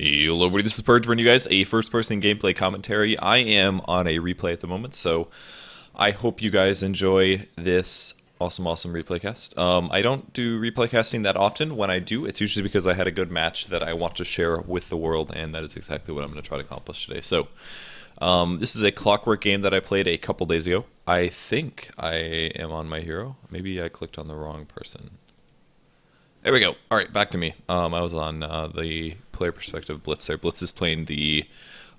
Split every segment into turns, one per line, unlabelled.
Hello everybody, this is Purge bringing you guys a first-person gameplay commentary. I am on a replay at the moment, so I hope you guys enjoy this awesome replay cast. I don't do replay casting that often. When I do, it's usually because I had a good match that I want to share with the world, and that is exactly what I'm going to try to accomplish today. So, this is a Clockwerk game that I played a couple days ago. I think I am on my hero. Maybe I clicked on the wrong person. There we go. All right, back to me. I was on the player perspective Blitz there. Blitz is playing the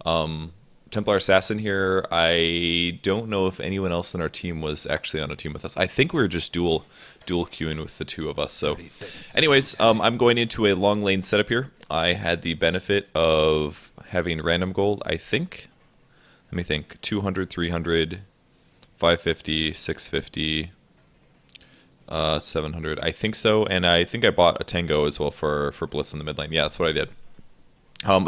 Templar Assassin here. I don't know if anyone else in our team was actually on a team with us. I think we were just dual queuing with the two of us. So anyways, I'm going into a long lane setup here. I had the benefit of having random gold, I think. Let me think. 200, 300, 550, 650... 700, I think so, and I think I bought a Tango as well for Blitz in the mid lane. Yeah, that's what I did.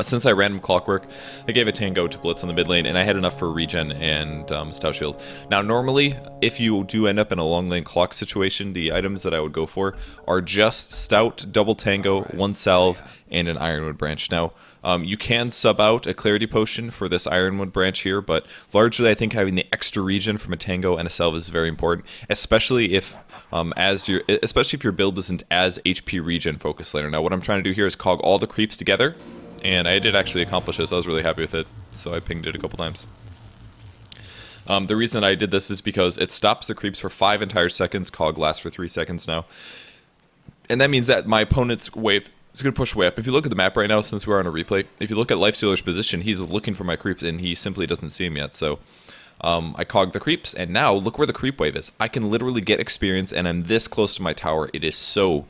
Since I random Clockwerk, I gave a Tango to Blitz on the mid lane, and I had enough for regen and Stout Shield. Now, normally, if you do end up in a long lane clock situation, the items that I would go for are just Stout, double Tango, one Salve, and an Ironwood branch. Now, you can sub out a Clarity Potion for this Ironwood branch here, but largely I think having the extra regen from a Tango and a Salve is very important, especially if your build isn't as HP regen focused later. Now, what I'm trying to do here is cog all the creeps together. And I did actually accomplish this. I was really happy with it, so I pinged it a couple times. The reason I did this is because it stops the creeps for 5 entire seconds. Cog lasts for 3 seconds now. And that means that my opponent's wave is going to push way up. If you look at the map right now, since we're on a replay, if you look at Lifestealer's position, he's looking for my creeps, and he simply doesn't see him yet. So I cog the creeps, and now look where the creep wave is. I can literally get experience, and I'm this close to my tower. It is so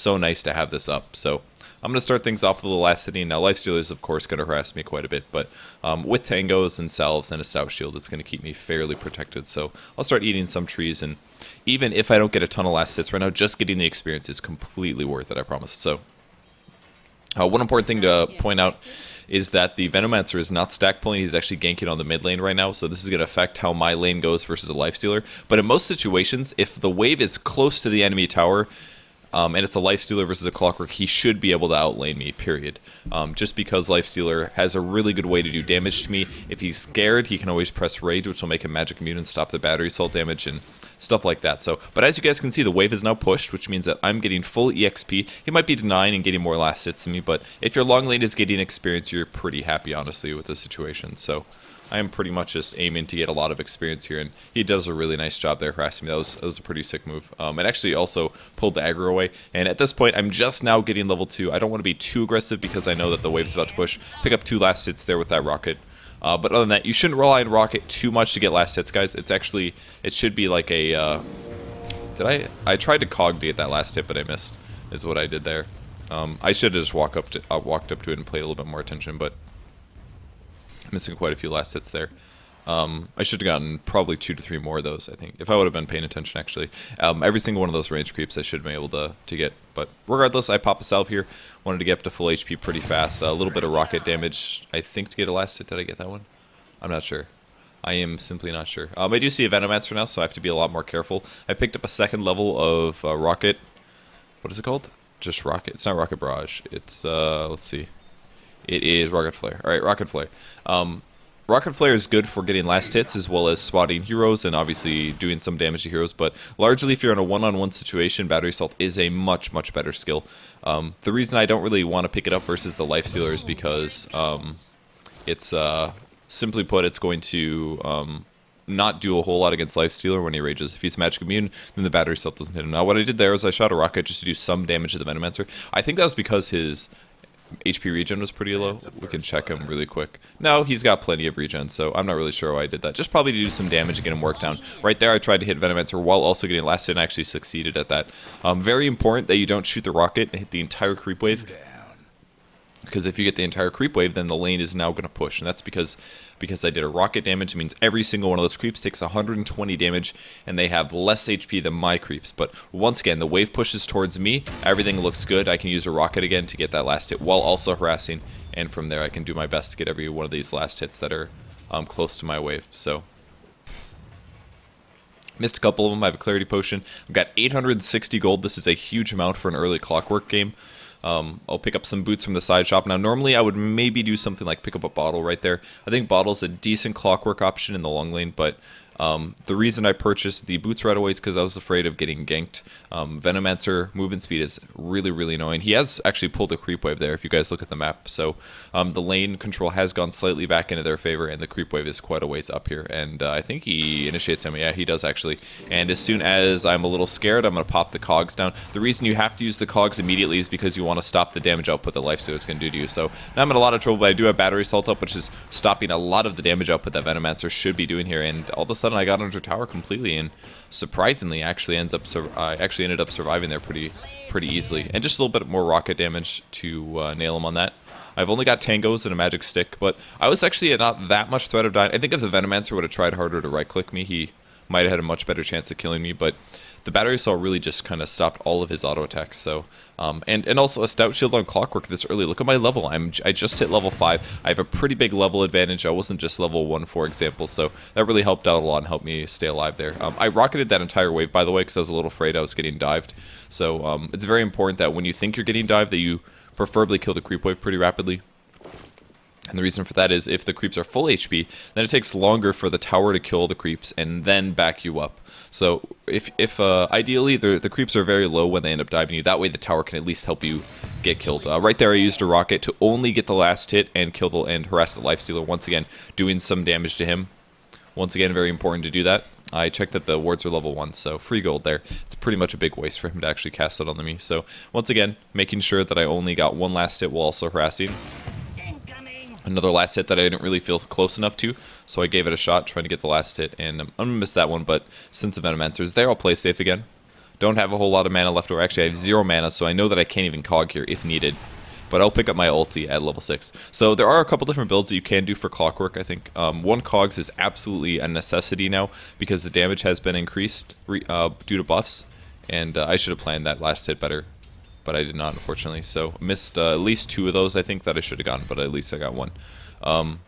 nice to have this up. So I'm going to start things off with the last hitting. Now, Lifestealer is, of course, going to harass me quite a bit, but with Tangos and Salves and a Stout Shield, it's going to keep me fairly protected. So I'll start eating some trees, and even if I don't get a ton of last hits right now, just getting the experience is completely worth it, I promise. So one important thing to point out is that the Venomancer is not stack pulling. He's actually ganking on the mid lane right now, so this is going to affect how my lane goes versus a Lifestealer. But in most situations, if the wave is close to the enemy tower, and it's a Lifestealer versus a Clockwerk, he should be able to outlane me, period. Just because Lifestealer has a really good way to do damage to me. If he's scared, he can always press Rage, which will make him magic immune and stop the battery assault damage and stuff like that. So, but as you guys can see, the wave is now pushed, which means that I'm getting full EXP. He might be denying and getting more last hits than me, but if your long lane is getting experience, you're pretty happy, honestly, with the situation. So I am pretty much just aiming to get a lot of experience here, and he does a really nice job there harassing me. That was a pretty sick move. It actually also pulled the aggro away, and at this point, I'm just now getting level 2. I don't want to be too aggressive because I know that the wave's about to push. Pick up 2 last hits there with that rocket. But other than that, you shouldn't rely on rocket too much to get last hits, guys. It should be like a, I tried to cog to get that last hit, but I missed, is what I did there. I should have just walked up to it and played a little bit more attention, but missing quite a few last hits there. I should have gotten probably 2 to 3 more of those, I think, if I would have been paying attention, actually. Every single one of those range creeps I should have been able to get. But regardless, I pop a Salve here. Wanted to get up to full HP pretty fast. A little bit of rocket damage, I think, to get a last hit. Did I get that one? I'm not sure. I am simply not sure. I do see a Venomancer now, so I have to be a lot more careful. I picked up a 2nd level of rocket. What is it called? Just rocket. It's not rocket barrage. It's, let's see. It is Rocket Flare. Alright, Rocket Flare. Rocket Flare is good for getting last hits as well as swatting heroes and obviously doing some damage to heroes, but largely if you're in a one-on-one situation, Battery Assault is a much better skill. The reason I don't really want to pick it up versus the Lifestealer is because it's, simply put, it's going to not do a whole lot against Lifestealer when he rages. If he's magic immune, then the Battery Assault doesn't hit him. Now, what I did there is I shot a rocket just to do some damage to the Venomancer. I think that was because his HP regen was pretty low. We can check him really quick. No, he's got plenty of regen, so I'm not really sure why I did that. Just probably to do some damage and get him worked down. Right there, I tried to hit Venomancer while also getting last hit and actually succeeded at that. Very important that you don't shoot the rocket and hit the entire creep wave, because if you get the entire creep wave, then the lane is now going to push, and that's because I did a rocket damage. It means every single one of those creeps takes 120 damage, and they have less HP than my creeps. But once again, the wave pushes towards me, everything looks good. I can use a rocket again to get that last hit while also harassing, and from there I can do my best to get every one of these last hits that are close to my wave. So missed a couple of them. I have a Clarity Potion. I've got 860 gold. This is a huge amount for an early Clockwerk game. I'll pick up some boots from the side shop. Now, normally I would maybe do something like pick up a bottle right there. I think bottle's a decent Clockwerk option in the long lane, but the reason I purchased the boots right away is because I was afraid of getting ganked. Venomancer movement speed is really, really annoying. He has actually pulled a creep wave there if you guys look at the map. So the lane control has gone slightly back into their favor, and the creep wave is quite a ways up here. And I think he initiates him. Yeah, he does actually. And as soon as I'm a little scared, I'm going to pop the Cogs down. The reason you have to use the Cogs immediately is because you want to stop the damage output that Lifestealer is going to do to you. So now I'm in a lot of trouble, but I do have Battery Assault up, which is stopping a lot of the damage output that Venomancer should be doing here. And all of a sudden I got under tower completely, and surprisingly actually I actually ended up surviving there pretty easily, and just a little bit more rocket damage to nail him on that. I've only got tangos and a magic stick, but I was actually not that much threat of dying. I think if the Venomancer would have tried harder to right click me, he might have had a much better chance of killing me, but the battery assault really just kind of stopped all of his auto attacks. So and also a stout shield on Clockwerk this early. Look at my level. I just hit level 5. I have a pretty big level advantage. I wasn't just level 1, for example, so that really helped out a lot and helped me stay alive there. I rocketed that entire wave, by the way, because I was a little afraid I was getting dived. So it's very important that when you think you're getting dived, that you preferably kill the creep wave pretty rapidly. And the reason for that is if the creeps are full HP, then it takes longer for the tower to kill the creeps and then back you up. So if ideally the creeps are very low when they end up diving you, that way the tower can at least help you get killed. Right there I used a rocket to only get the last hit and kill and harass the Lifestealer, once again doing some damage to him. Once again, very important to do that. I checked that the wards are level 1, so free gold there. It's pretty much a big waste for him to actually cast it onto me. So once again, making sure that I only got one last hit while also harassing. Another last hit that I didn't really feel close enough to, so I gave it a shot trying to get the last hit, and I'm going to miss that one, but since the Venomancer is there, I'll play safe again. Don't have a whole lot of mana left over. Actually, I have 0 mana, so I know that I can't even Cog here if needed, but I'll pick up my ulti at level 6. So there are a couple different builds that you can do for Clockwerk, I think. One Cogs is absolutely a necessity now, because the damage has been increased due to buffs, and I should have planned that last hit better. But I did not, unfortunately. So missed at least 2 of those, I think, that I should have gotten, but at least I got 1.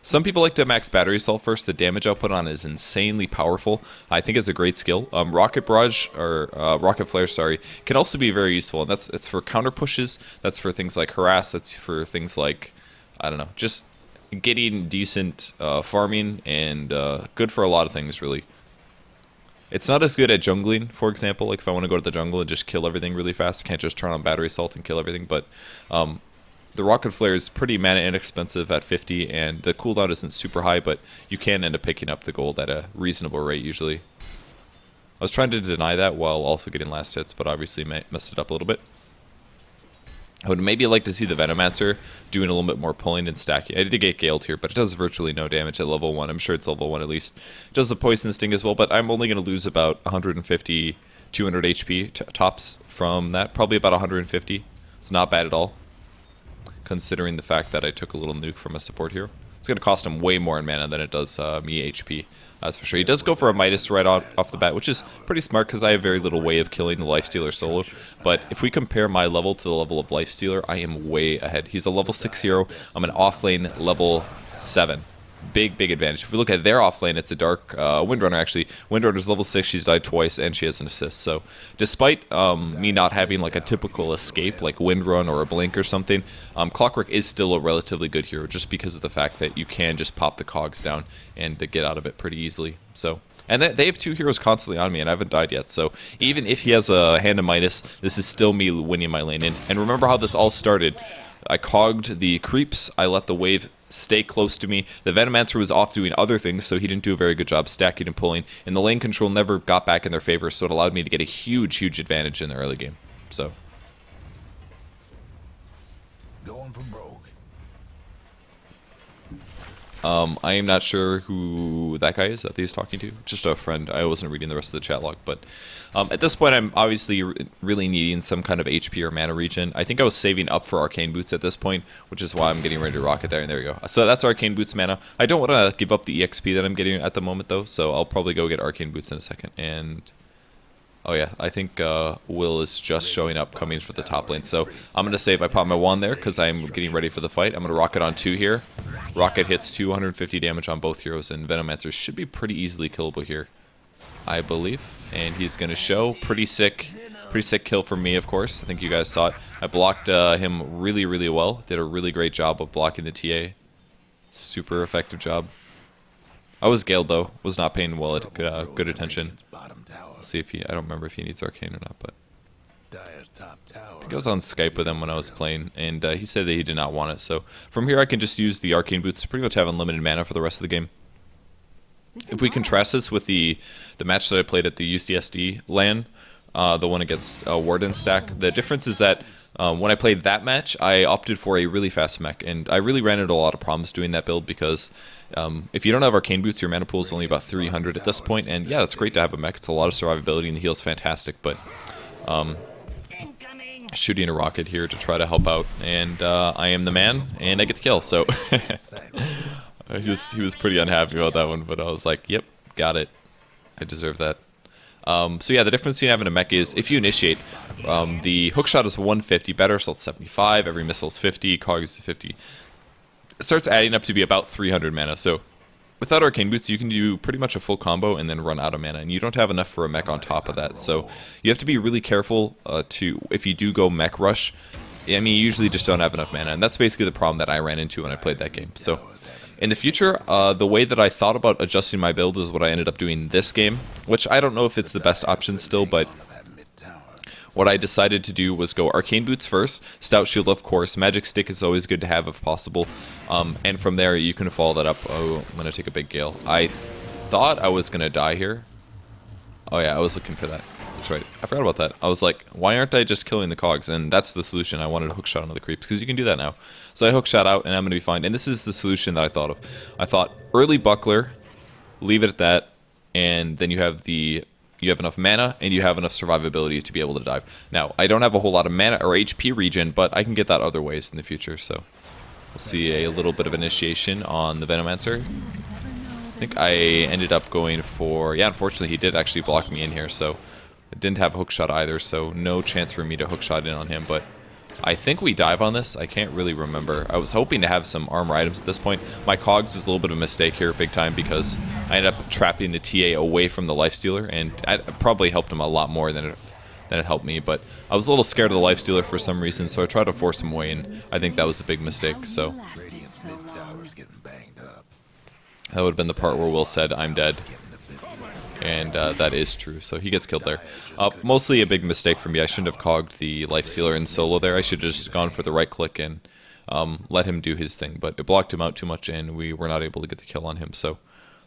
Some people like to max Battery Assault first. The damage output on it is insanely powerful. I think it's a great skill. Rocket Barrage, or Rocket Flare, sorry, can also be very useful, and it's for counter pushes. That's for things like harass. That's for things like, I don't know, just getting decent farming, and good for a lot of things, really. It's not as good at jungling, for example. Like if I want to go to the jungle and just kill everything really fast, I can't just turn on Battery Assault and kill everything. But the Rocket Flare is pretty mana inexpensive at 50, and the cooldown isn't super high, but you can end up picking up the gold at a reasonable rate usually. I was trying to deny that while also getting last hits, but obviously messed it up a little bit. I would maybe like to see the Venomancer doing a little bit more pulling and stacking. I did get Galed here, but it does virtually no damage at level 1. I'm sure it's level 1 at least. It does the Poison Sting as well, but I'm only going to lose about 150, 200 HP tops from that. Probably about 150. It's not bad at all, considering the fact that I took a little nuke from a support hero. It's going to cost him way more in mana than it does me HP. That's for sure. He does go for a Midas right off the bat, which is pretty smart because I have very little way of killing the Lifestealer solo. But if we compare my level to the level of Lifestealer, I am way ahead. He's a level 6 hero. I'm an offlane level 7. Big advantage. If we look at their offlane, it's a Dark Windrunner, actually. Windrunner's level 6, she's died twice, and she has an assist. So despite me not having like a typical escape, like Windrun or a Blink or something, Clockwerk is still a relatively good hero, just because of the fact that you can just pop the Cogs down and get out of it pretty easily. So, and they have 2 heroes constantly on me, and I haven't died yet. So even if he has a Hand of Midas, this is still me winning my lane in. And remember how this all started. I cogged the creeps, I let the wave stay close to me. The Venomancer was off doing other things, so he didn't do a very good job stacking and pulling, and the lane control never got back in their favor, so it allowed me to get a huge advantage in the early game. So
going for broke.
I am not sure who that guy is that he's talking to. Just a friend. I wasn't reading the rest of the chat log, but at this point I'm obviously really needing some kind of HP or mana regen. I think I was saving up for Arcane Boots at this point, which is why I'm getting ready to rocket there, and there we go. So that's Arcane Boots mana. I don't want to give up the EXP that I'm getting at the moment though, so I'll probably go get Arcane Boots in a second. And oh yeah, I think Will is just showing up, coming for the top lane. So I'm going to save. I pop my wand there because I'm getting ready for the fight. I'm going to rocket on 2 here. Rocket hits 250 damage on both heroes, and Venomancer should be pretty easily killable here, I believe. And he's going to show. Pretty sick. Pretty sick kill for me, of course. I think you guys saw it. I blocked him really, really well. Did a really great job of blocking the TA. Super effective job. I was Gale though. Was not paying well good attention. Let's see if he. I don't remember if he needs arcane or not, but I think I was on Skype with him when I was playing, and he said that he did not want it. So from here, I can just use the arcane boots to pretty much have unlimited mana for the rest of the game. If we contrast this with the match that I played at the UCSD LAN, the one against Warden stack, the difference is that when I played that match, I opted for a really fast mech, and I really ran into a lot of problems doing that build because if you don't have arcane boots, your mana pool is only about 300 at this point, and yeah, it's great to have a mech. It's a lot of survivability, and the heal's fantastic, but shooting a rocket here to try to help out, and I am the man, and I get the kill, so he was pretty unhappy about that one, but I was like, yep, got it. I deserve that. So yeah, the difference between having a mech is if you initiate, the hookshot is 150, better assault 75, every missile is 50, Cogs is 50. It starts adding up to be about 300 mana, so without arcane boots you can do pretty much a full combo and then run out of mana, and you don't have enough for a mech on top of that, so you have to be really careful if you do go mech rush. I mean, you usually just don't have enough mana, and that's basically the problem that I ran into when I played that game. So in the future, the way that I thought about adjusting my build is what I ended up doing this game, which I don't know if it's the best option still, but what I decided to do was go Arcane Boots first, Stout Shield of course, Magic Stick is always good to have if possible, and from there you can follow that up. Oh, I'm going to take a big gale. I thought I was going to die here. Oh yeah, I was looking for that. That's right. I forgot about that. I was like, why aren't I just killing the Cogs? And that's the solution. I wanted to hookshot onto the creeps, because you can do that now. So I hookshot out, and I'm going to be fine. And this is the solution that I thought of. I thought early Buckler, leave it at that, and then you have enough mana, and you have enough survivability to be able to dive. Now, I don't have a whole lot of mana or HP regen, but I can get that other ways in the future, so we'll see a little bit of initiation on the Venomancer. I think I ended up going for... Yeah, unfortunately, he did actually block me in here, so I didn't have a hookshot either, so no chance for me to hookshot in on him, but I think we dive on this. I can't really remember. I was hoping to have some armor items at this point. My Cogs was a little bit of a mistake here, big time, because I ended up trapping the TA away from the Lifestealer, and I probably helped him a lot more than it helped me, but I was a little scared of the Lifestealer for some reason, so I tried to force him away, and I think that was a big mistake, so that would have been the part where Will said, "I'm dead." And that is true, so he gets killed there. Mostly a big mistake for me. I shouldn't have cogged the Lifestealer in solo there. I should have just gone for the right click and let him do his thing, but it blocked him out too much, and we were not able to get the kill on him, so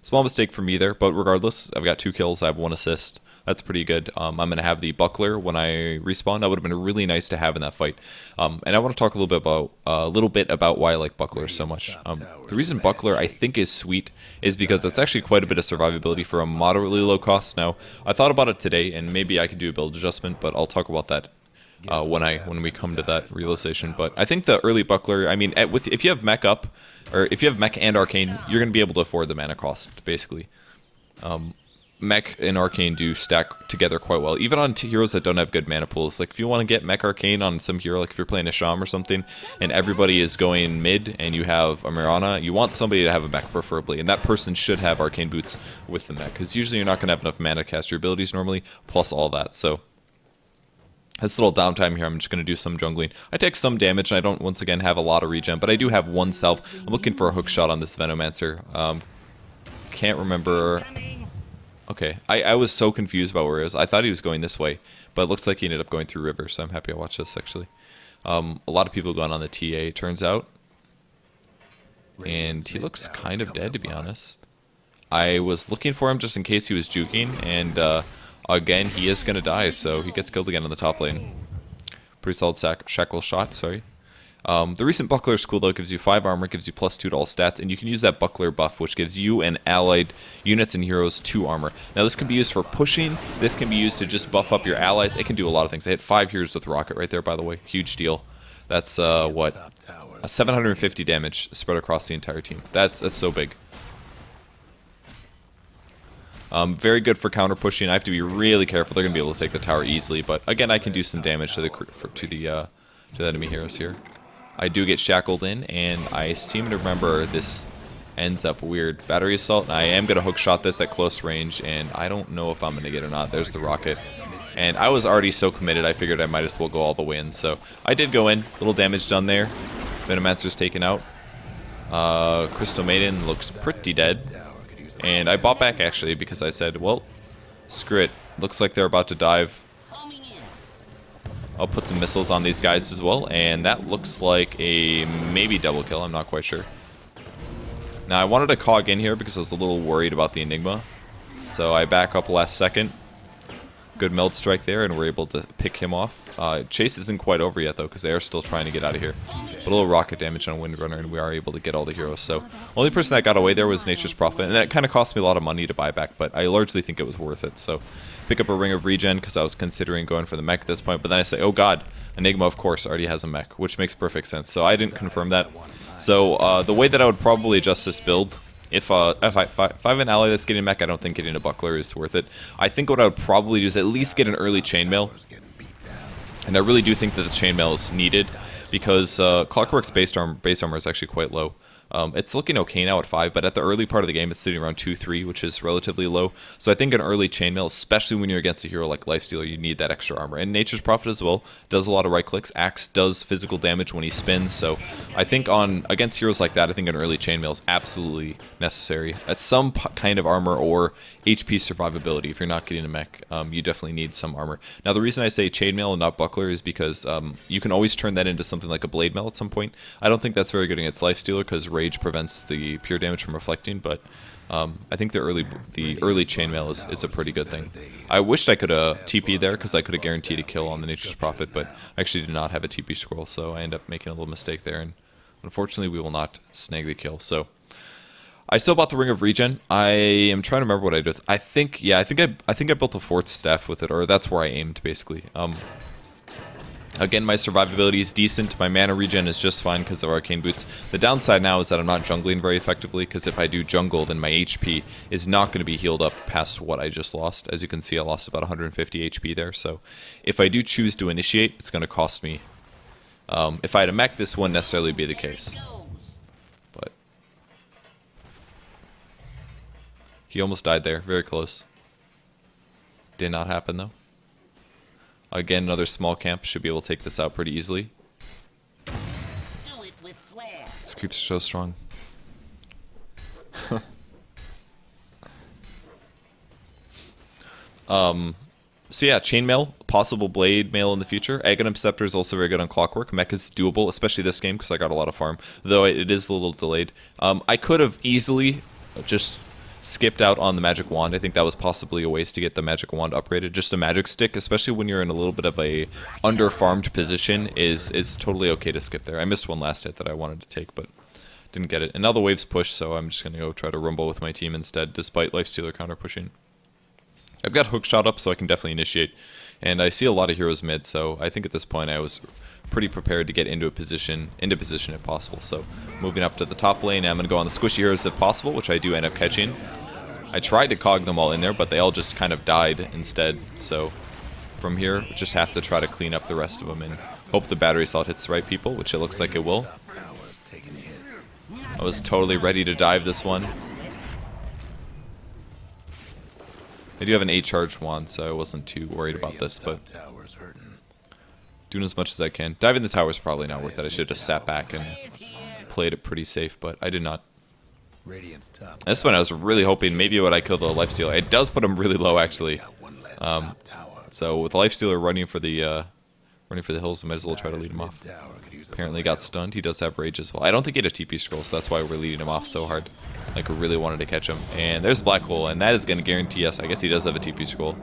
small mistake for me there, but regardless, I've got 2 kills, I have 1 assist. That's pretty good. I'm going to have the Buckler when I respawn. That would have been really nice to have in that fight. And I want to talk a little bit about why I like Buckler so much. The reason Buckler I think is sweet is because it's actually quite a bit of survivability for a moderately low cost. Now, I thought about it today, and maybe I could do a build adjustment, but I'll talk about that when we come to that realization. But I think the early Buckler, I mean, if you have mech up, or if you have mech and arcane, you're going to be able to afford the mana cost, basically. Mech and arcane do stack together quite well, even on heroes that don't have good mana pools. Like if you want to get mech arcane on some hero, like if you're playing a Sham or something, and everybody is going mid, and you have a Mirana, you want somebody to have a mech preferably, and that person should have arcane boots with the mech, because usually you're not going to have enough mana to cast your abilities normally, plus all that. So this little downtime here, I'm just going to do some jungling. I take some damage, and I don't, once again, have a lot of regen, but I do have 1 self. I'm looking for a hook shot on this Venomancer. Can't remember... Okay, I was so confused about where he was. I thought he was going this way, but it looks like he ended up going through river, so I'm happy I watched this, actually. A lot of people going on the TA, it turns out. And he looks kind of dead, to be honest. I was looking for him just in case he was juking, and again, he is going to die, so he gets killed again on the top lane. Pretty solid shackle shot, sorry. The recent Buckler school, though, gives you 5 armor, gives you +2 to all stats, and you can use that Buckler buff, which gives you and allied units and heroes 2 armor. Now, this can be used for pushing, this can be used to just buff up your allies, it can do a lot of things. I hit 5 heroes with Rocket right there, by the way, huge deal. That's, what? 750 damage spread across the entire team. That's so big. Very good for counter pushing. I have to be really careful. They're going to be able to take the tower easily, but again, I can do some damage to the enemy heroes here. I do get shackled in, and I seem to remember this ends up weird. Battery assault, and I am going to hook shot this at close range, and I don't know if I'm going to get it or not. There's the rocket. And I was already so committed, I figured I might as well go all the way in. So I did go in. Little damage done there. Venomancer's taken out. Crystal Maiden looks pretty dead. And I bought back, actually, because I said, well, screw it. Looks like they're about to dive. I'll put some missiles on these guys as well. And that looks like a maybe double kill. I'm not quite sure. Now, I wanted a Cog in here because I was a little worried about the Enigma. So I back up last second. Good meld strike there, and we're able to pick him off. Chase isn't quite over yet, though, because they are still trying to get out of here. But a little rocket damage on Windrunner, and we are able to get all the heroes. So, only person that got away there was Nature's Prophet, and that kind of cost me a lot of money to buy back, but I largely think it was worth it. So, pick up a Ring of Regen, because I was considering going for the mech at this point, but then I say, oh god, Enigma, of course, already has a mech, which makes perfect sense. So, I didn't confirm that. So, the way that I would probably adjust this build, if I have an ally that's getting mech, I don't think getting a buckler is worth it. I think what I would probably do is at least get an early chainmail. And I really do think that the chainmail is needed because Clockwerk's base armor is actually quite low. It's looking okay now at 5, but at the early part of the game, it's sitting around 2-3, which is relatively low. So I think an early chainmail, especially when you're against a hero like Lifestealer, you need that extra armor. And Nature's Prophet as well does a lot of right clicks. Axe does physical damage when he spins. So I think against heroes like that, I think an early chainmail is absolutely necessary. At some kind of armor or HP survivability, if you're not getting a mech, you definitely need some armor. Now the reason I say chainmail and not buckler is because you can always turn that into something like a blade mail at some point. I don't think that's very good against Lifestealer because Rage prevents the pure damage from reflecting, but I think the early chainmail is a pretty good thing. I wished I could have TP there because I could have guaranteed a kill on the Nature's Prophet, but I actually did not have a TP scroll, so I end up making a little mistake there, and unfortunately we will not snag the kill. So I still bought the Ring of Regen. I am trying to remember what I did. I think I built a 4th staff with it, or that's where I aimed basically. Again, my survivability is decent. My mana regen is just fine because of Arcane Boots. The downside now is that I'm not jungling very effectively because if I do jungle, then my HP is not going to be healed up past what I just lost. As you can see, I lost about 150 HP there. So if I do choose to initiate, it's going to cost me. If I had a mech, this wouldn't necessarily be the case. But he almost died there. Very close. Did not happen, though. Again, another small camp should be able to take this out pretty easily.
Do it with flair.
This creep's so strong. So yeah, chainmail, possible blade mail in the future. Aghanim Scepter is also very good on Clockwerk. Mech is doable, especially this game because I got a lot of farm, though it is a little delayed. I could have easily just skipped out on the magic wand. I think that was possibly a waste to get the magic wand upgraded. Just a magic stick, especially when you're in a little bit of a under-farmed position, is totally okay to skip there. I missed one last hit that I wanted to take, but didn't get it. And now the wave's pushed, so I'm just going to go try to rumble with my team instead, despite Lifestealer counter pushing. I've got hookshot up, so I can definitely initiate. And I see a lot of heroes mid, so I think at this point I was pretty prepared to get into position if possible. So moving up to the top lane, I'm going to go on the squishy heroes if possible, which I do end up catching. I tried to cog them all in there, but they all just kind of died instead. So from here, just have to try to clean up the rest of them and hope the battery assault hits the right people, which it looks like it will. I was totally ready to dive this one. I do have an 8-charge wand, so I wasn't too worried about this, but doing as much as I can. Diving the tower is probably not worth it. I should have just sat back and played it pretty safe, but I did not. This one I was really hoping maybe would I kill the Lifestealer. It does put him really low, actually. So with the Lifestealer running for the hills, I might as well try to lead him off. Apparently got stunned. He does have rage as well. I don't think he had a TP scroll, so that's why we're leading him off so hard. Like, we really wanted to catch him. And there's Black Hole, and that is going to guarantee us. I guess he does have a TP scroll.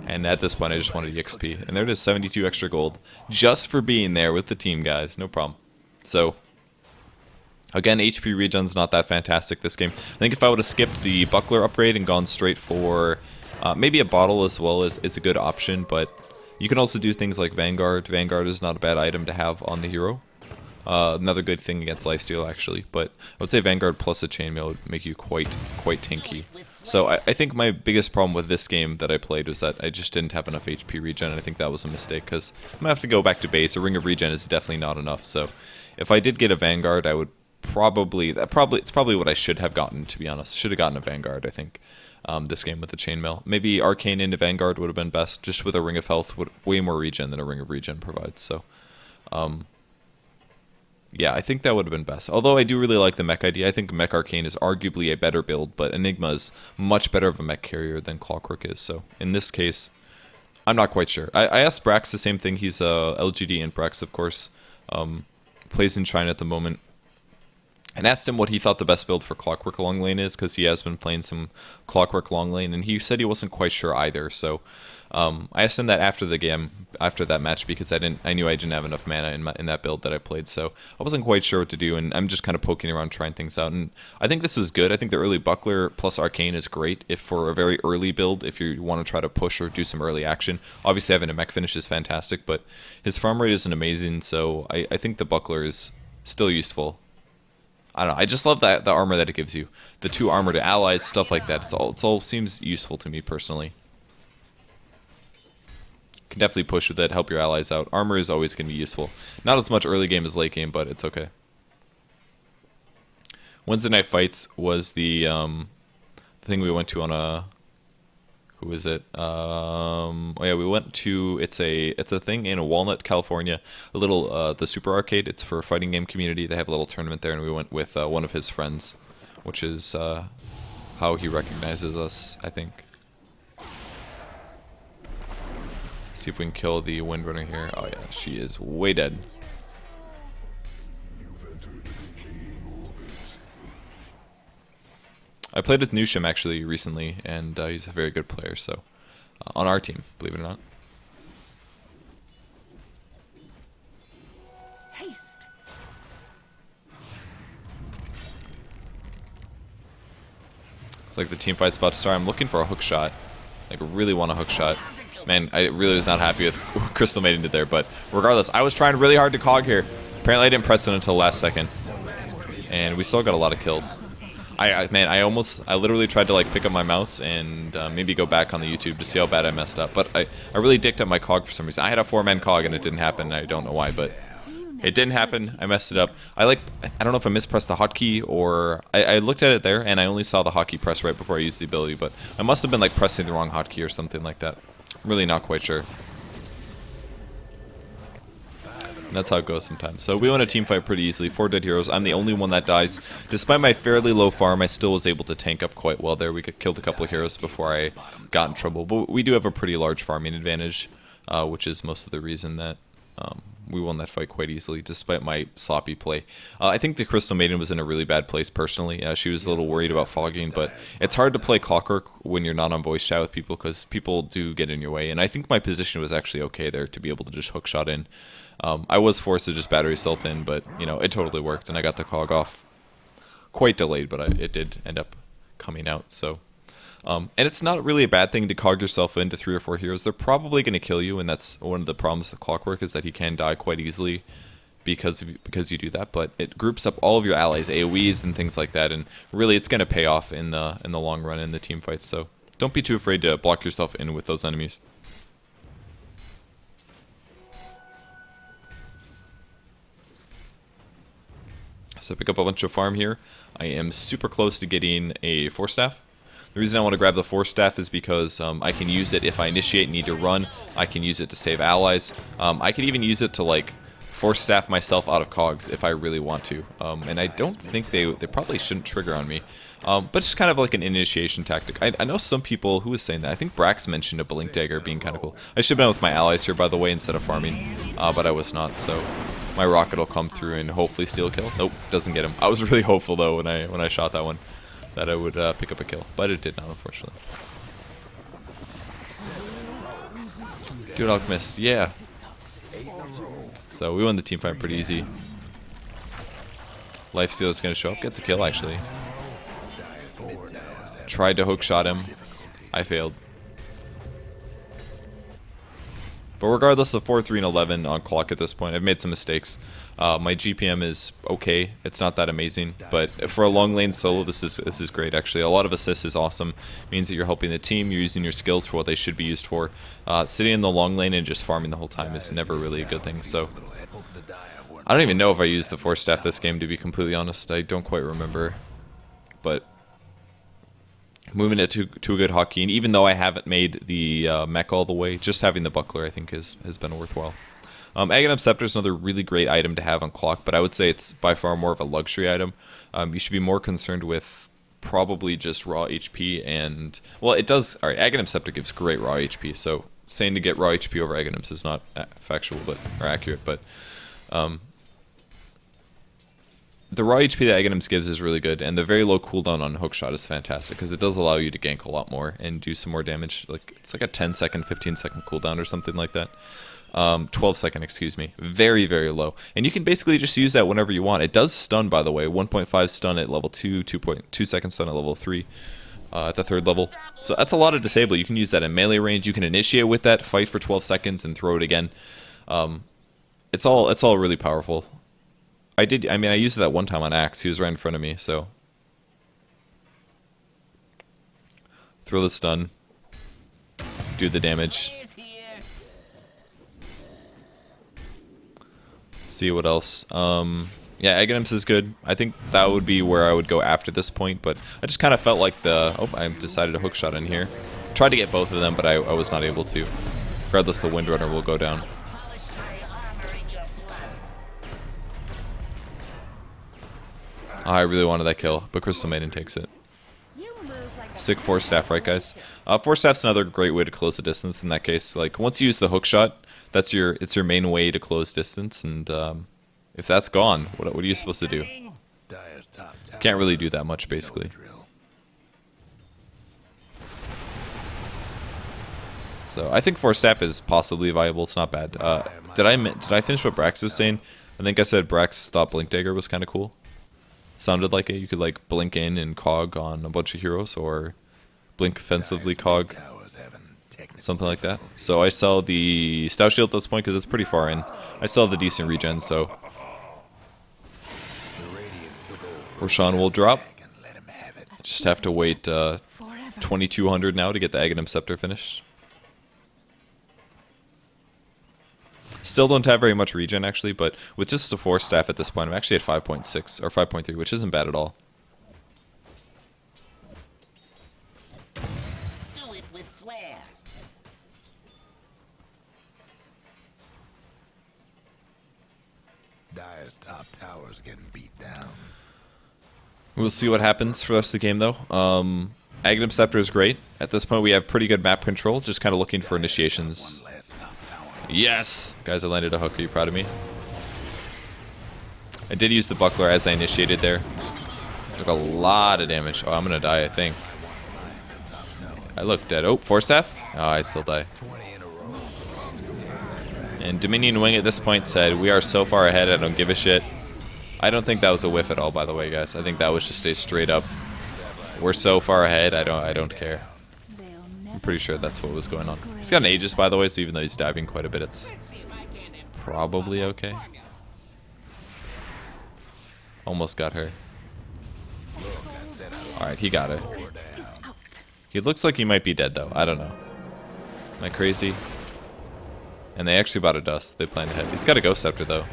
And at this point, I just wanted the XP. And there it is, 72 extra gold. Just for being there with the team, guys. No problem. So, again, HP regen's not that fantastic this game. I think if I would have skipped the Buckler upgrade and gone straight for maybe a bottle as well is a good option. But you can also do things like Vanguard. Vanguard is not a bad item to have on the hero. Another good thing against Lifesteal, actually, but I would say Vanguard plus a chainmail would make you quite tanky. So I think my biggest problem with this game that I played was that I just didn't have enough HP regen, and I think that was a mistake, because I'm going to have to go back to base. A Ring of Regen is definitely not enough, so if I did get a Vanguard, I would it's probably what I should have gotten, to be honest. Should have gotten a Vanguard, I think. This game with the chainmail. Maybe Arcane into Vanguard would have been best, just with a Ring of Health, way more regen than a Ring of Regen provides. So, yeah, I think that would have been best. Although I do really like the mech idea. I think Mech Arcane is arguably a better build, but Enigma is much better of a mech carrier than Clockwerk is. So, in this case, I'm not quite sure. I asked Brax the same thing. He's LGD and Brax, of course. Plays in China at the moment. And asked him what he thought the best build for Clockwerk long lane is, because he has been playing some Clockwerk long lane, and he said he wasn't quite sure either. So I asked him that after the game, after that match, because I knew I didn't have enough mana in that build that I played, so I wasn't quite sure what to do, and I'm just kind of poking around trying things out. And I think this is good. I think the early Buckler plus Arcane is great if for a very early build, if you want to try to push or do some early action. Obviously having a mech finish is fantastic, but his farm rate isn't amazing, so I think the Buckler is still useful. I don't know. I just love the armor that it gives you. The 2 armor to allies, stuff like that. It's all seems useful to me personally. Can definitely push with it, help your allies out. Armor is always going to be useful. Not as much early game as late game, but it's okay. Wednesday Night Fights was the thing we went to on a... Who is it? Oh yeah, we went to it's a thing in Walnut, California. A little the Super Arcade. It's for a fighting game community. They have a little tournament there, and we went with one of his friends, which is how he recognizes us, I think. See if we can kill the Windrunner here. Oh yeah, she is way dead. I played with Nusham actually recently, and he's a very good player, so on our team, believe it or not.
Haste.
It's like the team fight's about to start. I'm looking for a hook shot. Like, really want a hook shot. Man, I really was not happy with what Crystal Maiden did there, but regardless, I was trying really hard to cog here. Apparently I didn't press it until last second, and we still got a lot of kills. I literally tried to like pick up my mouse and maybe go back on the YouTube to see how bad I messed up. But I really dicked up my cog for some reason. I had a 4-man cog and it didn't happen. I don't know why, but it didn't happen. I messed it up. I don't know if I mispressed the hotkey or I looked at it there and I only saw the hotkey press right before I used the ability. But I must have been like pressing the wrong hotkey or something like that. I'm really not quite sure. And that's how it goes sometimes. So we won a team fight pretty easily. 4 dead heroes. I'm the only one that dies. Despite my fairly low farm, I still was able to tank up quite well there. We killed a couple of heroes before I got in trouble. But we do have a pretty large farming advantage, which is most of the reason that we won that fight quite easily, despite my sloppy play. I think the Crystal Maiden was in a really bad place personally. She was a little worried about fogging, but it's hard to play Clockwerk when you're not on voice chat with people because people do get in your way. And I think my position was actually okay there to be able to just hookshot in. I was forced to just battery assault in, but you know, it totally worked, and I got the cog off. Quite delayed, but it did end up coming out. So, and it's not really a bad thing to cog yourself into 3 or 4 heroes. They're probably going to kill you, and that's one of the problems with Clockwerk is that he can die quite easily because you do that. But it groups up all of your allies, AOE's and things like that, and really it's going to pay off in the long run in the team fights. So don't be too afraid to block yourself in with those enemies. So pick up a bunch of farm here. I am super close to getting a Force Staff. The reason I want to grab the Force Staff is because I can use it if I initiate and need to run. I can use it to save allies. I could even use it to like Force Staff myself out of Cogs if I really want to. And I don't think they probably shouldn't trigger on me. But it's just kind of like an initiation tactic. I know some people who was saying that. I think Brax mentioned a Blink Dagger being kind of cool. I should have been with my allies here, by the way, instead of farming. But I was not, so my rocket will come through and hopefully steal a kill. Nope, doesn't get him. I was really hopeful though when I shot that one that I would pick up a kill, but it did not, unfortunately. Dude, Alchemist, yeah. So we won the team fight pretty easy. Lifestealer is going to show up, gets a kill actually. Tried to hook shot him. I failed. But regardless of 4, 3, and 11 on clock at this point, I've made some mistakes. My GPM is okay. It's not that amazing, but for a long lane solo, this is great actually. A lot of assists is awesome. It means that you're helping the team. You're using your skills for what they should be used for. Sitting in the long lane and just farming the whole time is never really a good thing. So I don't even know if I used the Force Staff this game, to be completely honest. I don't quite remember. But moving it to a good hotkey, and even though I haven't made the mech all the way, just having the buckler I think has been worthwhile. Aghanim Scepter is another really great item to have on Clock, but I would say it's by far more of a luxury item. You should be more concerned with probably just raw HP and... Well, it does... Alright, Aghanim Scepter gives great raw HP, so saying to get raw HP over Aghanims is not factual, but or accurate, but... the raw HP that Aghanims gives is really good, and the very low cooldown on Hookshot is fantastic, because it does allow you to gank a lot more and do some more damage. Like it's like a 10-second, 15-second cooldown or something like that. 12-second, excuse me. Very, very low. And you can basically just use that whenever you want. It does stun, by the way. 1.5 stun at level 2, 2.2 second stun at level 3, at the 3rd level. So that's a lot of disable. You can use that in melee range. You can initiate with that, fight for 12 seconds, and throw it again. It's all really powerful. I used it that one time on Axe. He was right in front of me, so. Throw the stun. Do the damage. See what else. Yeah, Aghanims is good. I think that would be where I would go after this point, but I just kind of felt like I decided to hookshot in here. Tried to get both of them, but I was not able to. Regardless, the Windrunner will go down. Oh, I really wanted that kill, but Crystal Maiden takes it. Sick Force Staff, right, guys? Force Staff's another great way to close the distance in that case. Like, once you use the hookshot, it's your main way to close distance, and if that's gone, what are you supposed to do? Can't really do that much, basically. So I think Force Staff is possibly viable. It's not bad. Did I finish what Brax was saying? I think I said Brax thought Blink Dagger was kind of cool. Sounded like it. You could like blink in and cog on a bunch of heroes, or blink offensively cog, something like that. So I sell the Stout Shield at this point because it's pretty far in. I still have the decent regen, so Roshan will drop. Just have to wait 2200 now to get the Aghanim Scepter finished. Still don't have very much regen, actually, but with just a Force Staff at this point, I'm actually at 5.6 or 5.3, which isn't bad at all.
Do it with flair.
Dire's top tower's getting beat down.
We'll see what happens for the rest of the game, though. Aghanim Scepter is great. At this point, we have pretty good map control, just kind of looking for initiations. Yes! Guys, I landed a hook. Are you proud of me? I did use the buckler as I initiated there. Took a lot of damage. Oh, I'm gonna die, I think. I look dead. Oh, Force Staff? Oh, I still die. And Dominion Wing at this point said, "We are so far ahead, I don't give a shit." I don't think that was a whiff at all, by the way, guys. I think that was just a straight up, "We're so far ahead, I don't care." I'm pretty sure that's what was going on. He's got an Aegis, by the way, so even though he's diving quite a bit, it's probably okay. Almost got her. Alright, he got her. He looks like he might be dead, though. I don't know. Am I crazy? And they actually bought a dust. They planned ahead. He's got a Ghost Scepter, though.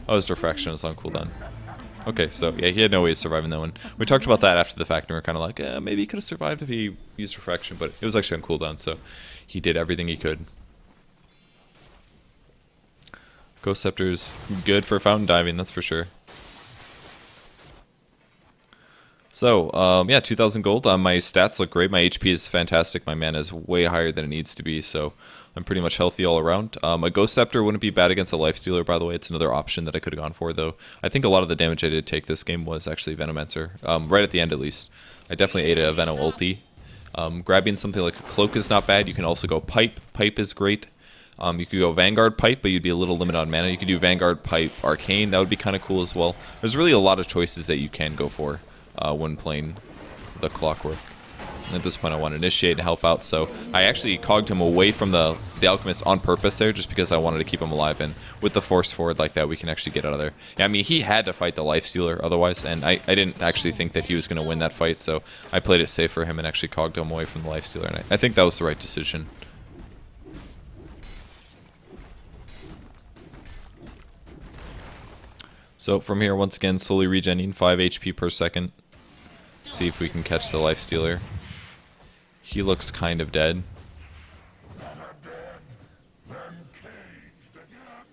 Oh, his Refraction was on cooldown. Okay, so yeah, he had no way of surviving that one. We talked about that after the fact, and we were kind of like, maybe he could have survived if he used Refraction, but it was actually on cooldown, so he did everything he could. Ghost Scepter's good for fountain diving, that's for sure. So, yeah, 2,000 gold. My stats look great. My HP is fantastic. My mana is way higher than it needs to be, so I'm pretty much healthy all around. A Ghost Scepter wouldn't be bad against a Lifestealer, by the way. It's another option that I could have gone for, though. I think a lot of the damage I did take this game was actually Venomancer, right at the end at least. I definitely ate a Venom ulti. Grabbing something like a Cloak is not bad. You can also go Pipe. Pipe is great. You could go Vanguard Pipe, but you'd be a little limited on mana. You could do Vanguard Pipe Arcane. That would be kind of cool as well. There's really a lot of choices that you can go for when playing the Clockwerk. At this point, I want to initiate and help out, so I actually cogged him away from the Alchemist on purpose there, just because I wanted to keep him alive, and with the Force Forward like that, we can actually get out of there. Yeah, I mean, he had to fight the Lifestealer otherwise, and I didn't actually think that he was going to win that fight, so I played it safe for him and actually cogged him away from the Lifestealer, and I think that was the right decision. So from here, once again, slowly regenerating 5 HP per second. See if we can catch the Lifestealer. He looks kind of dead.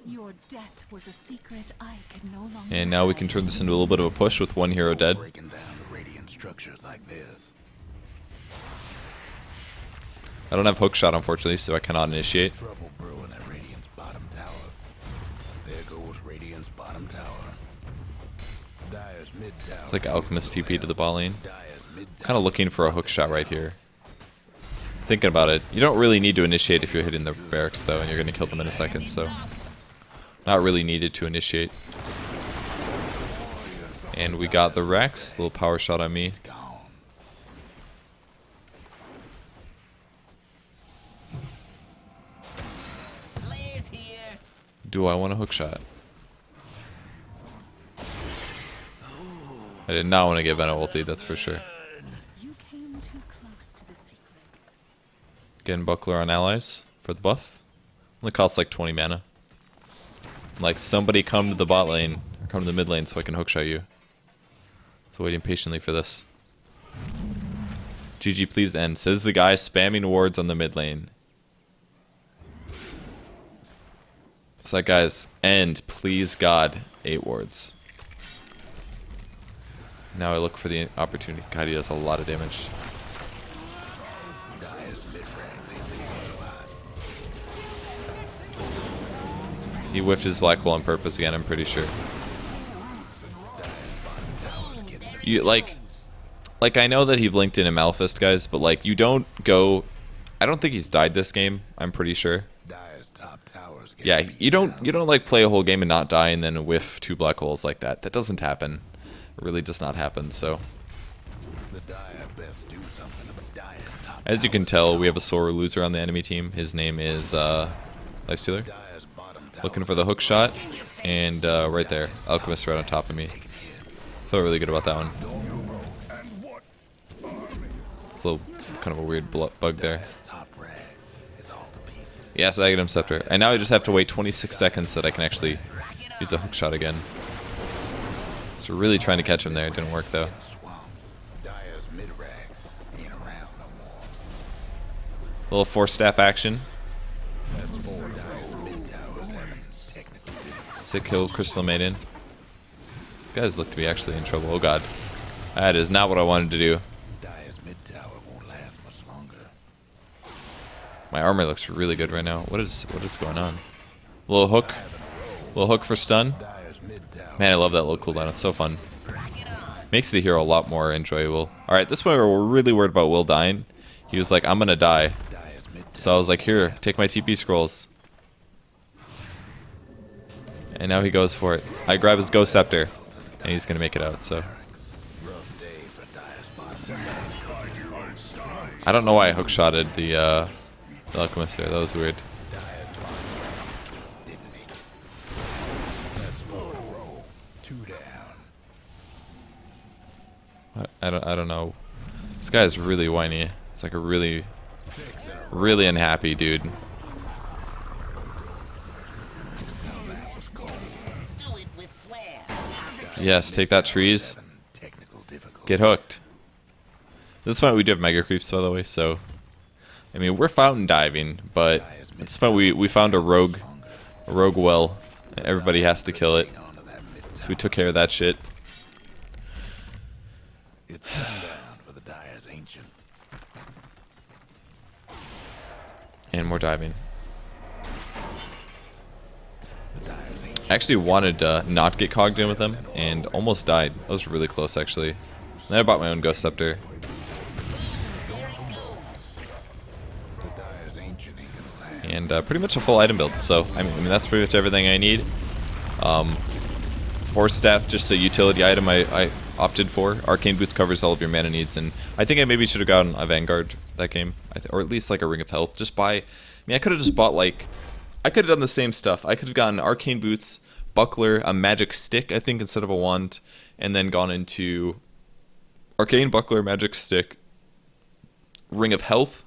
Your death was a secret I can no longer
And now we can turn this into a little bit of a push with one hero dead.
Breaking down the radiant structures like this.
I don't have hook shot, unfortunately, so I cannot initiate.
Trouble brewing at Radiant's bottom tower. There goes Radiant's bottom tower. Dire's mid tower.
It's like Alchemist TP to the bot lane.
Dire's mid tower.
Kind of looking for a hook shot right here. Thinking about it, you don't really need to initiate if you're hitting the barracks, though, and you're going to kill them in a second, so... Not really needed to initiate. And we got the Rex. Little power shot on me.
Gone.
Flares here.
Do I want a hook shot? I did not want to get Venom ulti, that's for sure.
You came too close to the secrets.
Getting Buckler on allies for the buff. Only costs like 20 mana. Like, somebody come to the bot lane, or come to the mid lane so I can hookshot you. So waiting patiently for this. GG, please end. Says the guy spamming wards on the mid lane. It's like, guys, end, please God, 8 wards. Now I look for the opportunity. God, he does a lot of damage. He whiffed his black hole on purpose again, I'm pretty sure. You like I know that he blinked in a Malphist, guys, but like you don't go. I don't think he's died this game. I'm pretty sure.
Dire's top towers get
Yeah,
beat
you don't
down.
like play a whole game and not die and then whiff 2 black holes like that. That doesn't happen. It really does not happen. So
The Dire best do something about Dire's top
as you can
tower.
tell, we have a sore loser on the enemy team. His name is Lifestealer.
Dire's bottom tower.
Looking for the hook shot, and right there, Alchemist right on top of me. Felt really good about that one. It's a little kind of a weird bug there.
Dire's top rags is all to pieces.
Yes, I get him scepter. And now I just have to wait 26 seconds so that I can actually use a hook shot again. So really trying to catch him there. It didn't work though.
Swamp. Dire's mid rags ain't around no more.
Little 4-staff action.
That's 4 Dire's mid towers having technical difficulties.
Sick kill, Crystal Maiden. These guys look to be actually in trouble. Oh god. That is not what I wanted to do.
Dire's mid tower won't last much longer.
My armor looks really good right now. What is going on? Little hook. Little hook for stun.
Dire's mid tower.
Man, I love that little cooldown. It's so fun. Makes the hero a lot more enjoyable. Alright, this one we're really worried about Will dying. He was like, I'm gonna die.
Dire's mid
So I was like, here, take my TP scrolls. And now he goes for it. I grab his Ghost Scepter. And he's gonna make it out, so.
rough day for Dire's bottom.
I don't know why I hookshotted the Alchemist there. That was weird.
Dire's bottom didn't make it. That's 4 in a row. 2 down.
I don't know. This guy's really whiny. It's like a really,
6 in a row.
really unhappy dude.
That was cold.
Do it with flair.
Yes, take that, trees.
Technical difficulties.
Get hooked. This point we do have mega creeps, by the way, so I mean we're fountain diving, but at this point we found a rogue well. Everybody has to kill it.
Onto that mid
So we took care of that shit.
It's sundown for the Dire's ancient.
And more diving.
The Dire's ancient.
I actually wanted to not get cogged in with them and almost died. That was really close actually. Then I bought my own Ghost Scepter.
The Dire's ancient ain't gonna last.
And pretty much a full item build. So I mean that's pretty much everything I need. Force Staff, just a utility item I opted for. Arcane Boots covers all of your mana needs, and I think I maybe should have gotten a Vanguard that game, or at least like a Ring of Health. Just buy. I mean, I could have just bought like, I could have done the same stuff. I could have gotten Arcane Boots, Buckler, a Magic Stick, I think, instead of a wand, and then gone into Arcane Buckler, Magic Stick, Ring of Health,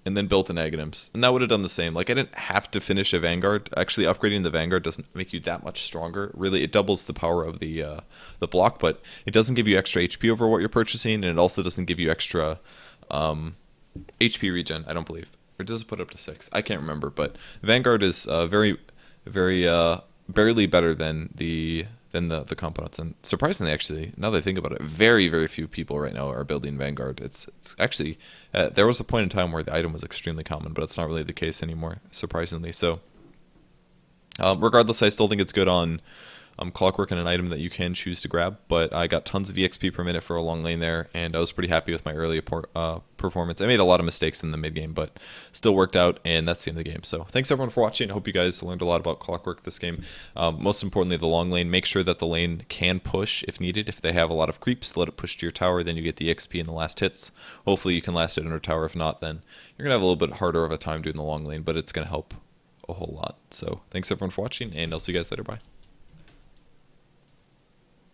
and then built an Aghanims, and that would have done the same. Like, I didn't have to finish a Vanguard. Actually, upgrading the Vanguard doesn't make you that much stronger. Really, it doubles the power of the block, but it doesn't give you extra HP over what you're purchasing, and it also doesn't give you extra HP regen, I don't believe. Or does it put it up to 6? I can't remember, but Vanguard is very, very barely better than the components. And surprisingly, actually, now that I think about it, very, very few people right now are building Vanguard. It's actually, there was a point in time where the item was extremely common, but it's not really the case anymore, surprisingly. So, regardless, I still think it's good on Clockwerk and an item that you can choose to grab, but I got tons of EXP per minute for a long lane there, and I was pretty happy with my early performance. I made a lot of mistakes in the mid game, but still worked out, and that's the end of the game. So thanks everyone for watching. I hope you guys learned a lot about Clockwerk this game. Most importantly, the long lane. Make sure that the lane can push if needed. If they have a lot of creeps, let it push to your tower, then you get the XP in the last hits. Hopefully you can last it under tower. If not, then you're going to have a little bit harder of a time doing the long lane, but it's going to help a whole lot. So thanks everyone for watching, and I'll see you guys later. Bye.